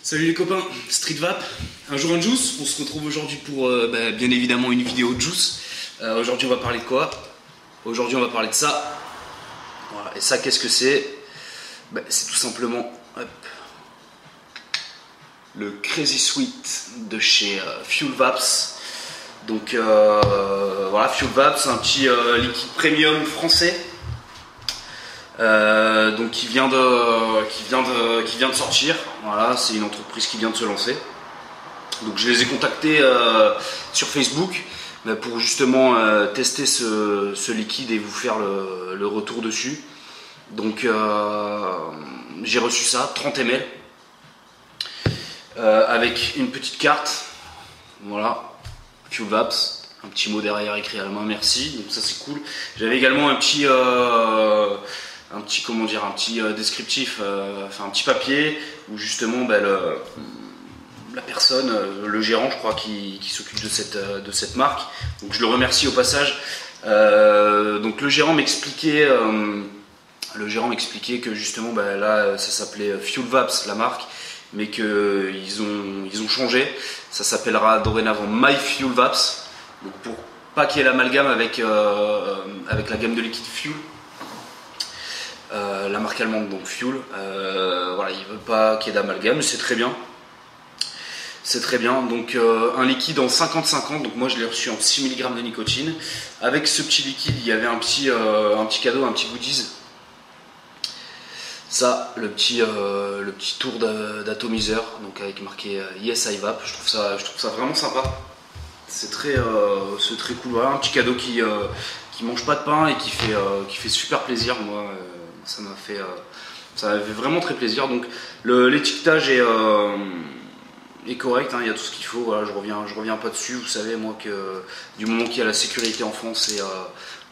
Salut les copains, Street Vap, un jour un juice. On se retrouve aujourd'hui pour bien évidemment une vidéo de juice. Aujourd'hui on va parler de quoi? Aujourd'hui on va parler de ça. Voilà. Et ça, qu'est-ce que c'est? C'est tout simplement le Crazy Sweet de chez Fuel Vaps. Donc voilà, Fuel Vaps, un petit liquide premium français. Donc qui vient de sortir. Voilà, c'est une entreprise qui vient de se lancer. Donc je les ai contactés sur Facebook pour justement tester ce liquide et vous faire le retour dessus. Donc j'ai reçu ça, 30 ml avec une petite carte. Voilà, Fuel Vaps, un petit mot derrière écrit à la main, merci. Donc ça c'est cool. J'avais également un petit descriptif, un petit papier où justement la personne, le gérant je crois qui s'occupe de cette marque, donc je le remercie au passage. Donc le gérant m'expliquait que justement là ça s'appelait Fuel Vaps la marque, mais qu'ils ont changé, ça s'appellera dorénavant My Fuel Vaps, donc pour pas qu'il y ait l'amalgame avec la gamme de liquide Fuel. La marque allemande donc Fuel, voilà, ils veulent pas qu'il y ait d'amalgame, c'est très bien. C'est très bien, donc un liquide en 50-50, donc moi je l'ai reçu en 6 mg de nicotine. Avec ce petit liquide, il y avait un petit cadeau, un petit goodies. Ça, le petit tour d'atomiseur, donc avec marqué Yes I Vape, je trouve ça vraiment sympa. C'est très cool, voilà, un petit cadeau qui mange pas de pain et qui fait super plaisir. Moi, ça m'a fait vraiment très plaisir. Donc l'étiquetage est correct, hein, il y a tout ce qu'il faut. Voilà, je reviens pas dessus. Vous savez, moi, que du moment qu'il y a la sécurité en France,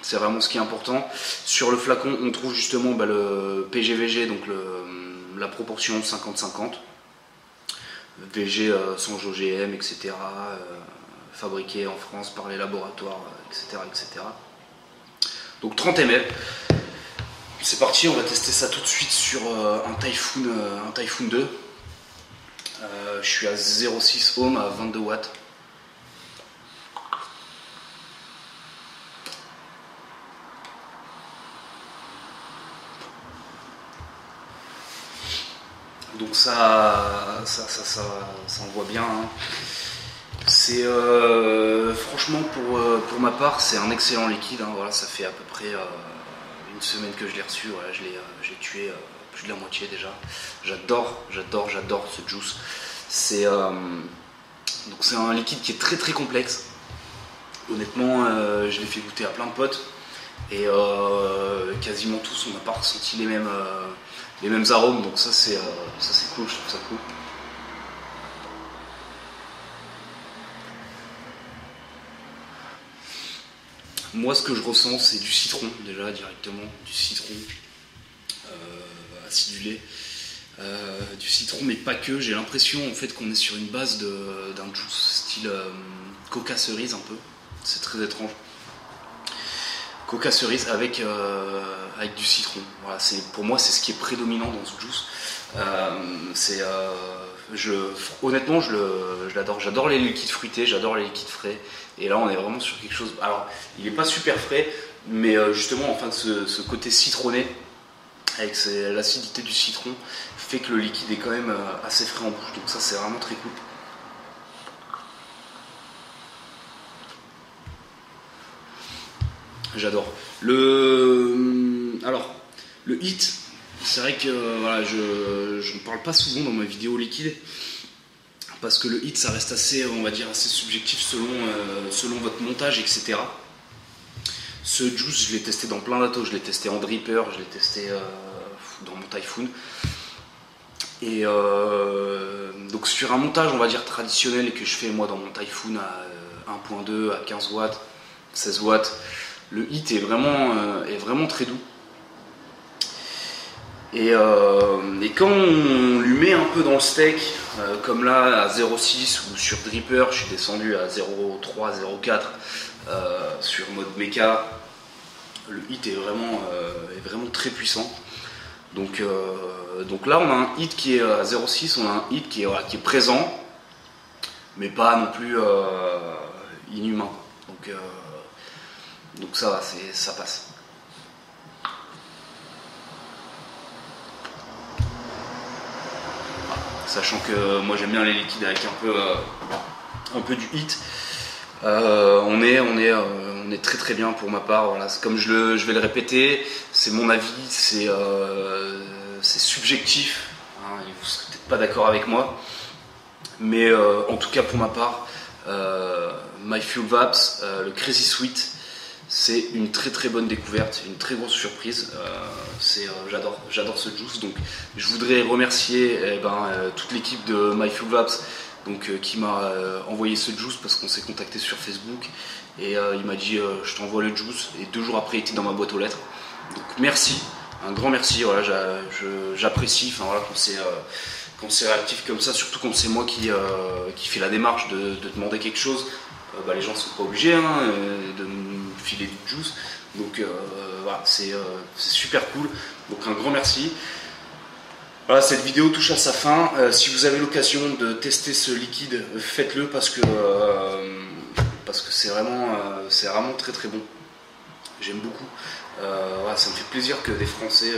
c'est vraiment ce qui est important. Sur le flacon, on trouve justement le PGVG, donc la proportion 50-50. VG sans OGM, etc. Fabriqué en France par les laboratoires, etc. etc. Donc 30 ml. C'est parti, on va tester ça tout de suite sur un Typhoon 2. Je suis à 0,6 ohm à 22 watts. Donc ça envoie bien, hein. C'est franchement pour ma part c'est un excellent liquide, hein. Voilà, ça fait à peu près une semaine que je l'ai reçu. Voilà, je l'ai tué plus de la moitié déjà. J'adore ce juice. Donc c'est un liquide qui est très très complexe. Honnêtement, je l'ai fait goûter à plein de potes et quasiment tous on n'a pas ressenti les mêmes arômes. Donc ça c'est cool, je trouve ça cool. Moi, ce que je ressens, c'est du citron, déjà, directement, du citron acidulé, du citron, mais pas que. J'ai l'impression, en fait, qu'on est sur une base d'un juice style coca cerise, un peu. C'est très étrange. Coca cerise avec du citron. Voilà, pour moi, c'est ce qui est prédominant dans ce juice. Honnêtement, je l'adore. J'adore les liquides fruités, j'adore les liquides frais. Et là, on est vraiment sur quelque chose. Alors, il n'est pas super frais, mais justement, enfin, ce côté citronné, avec l'acidité du citron, fait que le liquide est quand même assez frais en bouche. Donc ça, c'est vraiment très cool. J'adore. Alors, le hit, c'est vrai que voilà, je ne parle pas souvent dans mes vidéos liquides. Parce que le hit, ça reste assez, on va dire, assez subjectif selon votre montage, etc. Ce juice, je l'ai testé dans plein d'atos. Je l'ai testé en dripper, je l'ai testé dans mon Typhoon. Et donc sur un montage, on va dire, traditionnel que je fais moi dans mon Typhoon à 1.2, à 15 watts, 16 watts, le hit est vraiment très doux. Et quand on lui met un peu dans le steak, comme là à 0,6 ou sur dripper, je suis descendu à 0,3, 0,4 sur mode méca, le hit est vraiment très puissant. Donc Donc là on a un hit qui est à 0,6, on a un hit qui est, voilà, qui est présent, mais pas non plus inhumain. Donc ça va, ça passe. Sachant que moi j'aime bien les liquides avec un peu du hit. On est très très bien pour ma part. Voilà. Comme je vais le répéter, c'est mon avis, c'est subjectif. Hein, vous ne serez peut-être pas d'accord avec moi, mais en tout cas pour ma part, My Fuel Vapes, le Crazy Sweet, c'est une très très bonne découverte, une très grosse surprise. J'adore ce juice, donc je voudrais remercier toute l'équipe de My Fuel Vapes, qui m'a envoyé ce juice parce qu'on s'est contacté sur Facebook et il m'a dit je t'envoie le juice, et 2 jours après il était dans ma boîte aux lettres. Donc merci, un grand merci. Voilà, j'apprécie. Enfin voilà, quand c'est réactif comme ça, surtout quand c'est moi qui fait la démarche de demander quelque chose. Les gens ne sont pas obligés de me filer du juice, donc voilà, c'est super cool, donc un grand merci. Voilà, cette vidéo touche à sa fin. Si vous avez l'occasion de tester ce liquide, faites-le parce que c'est vraiment très très bon. J'aime beaucoup. Voilà, ça me fait plaisir que des Français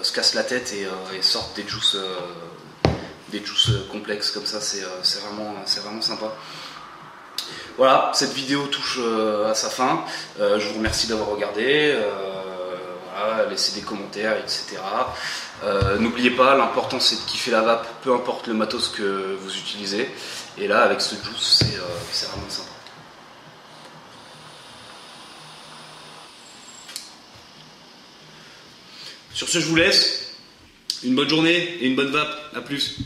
se cassent la tête et sortent des juices complexes comme ça. C'est vraiment sympa. Voilà, cette vidéo touche à sa fin. Je vous remercie d'avoir regardé. Voilà, laissez des commentaires, etc. N'oubliez pas, l'important c'est de kiffer la vape, peu importe le matos que vous utilisez. Et là, avec ce juice, c'est vraiment sympa. Sur ce, je vous laisse. Une bonne journée et une bonne vape. A plus.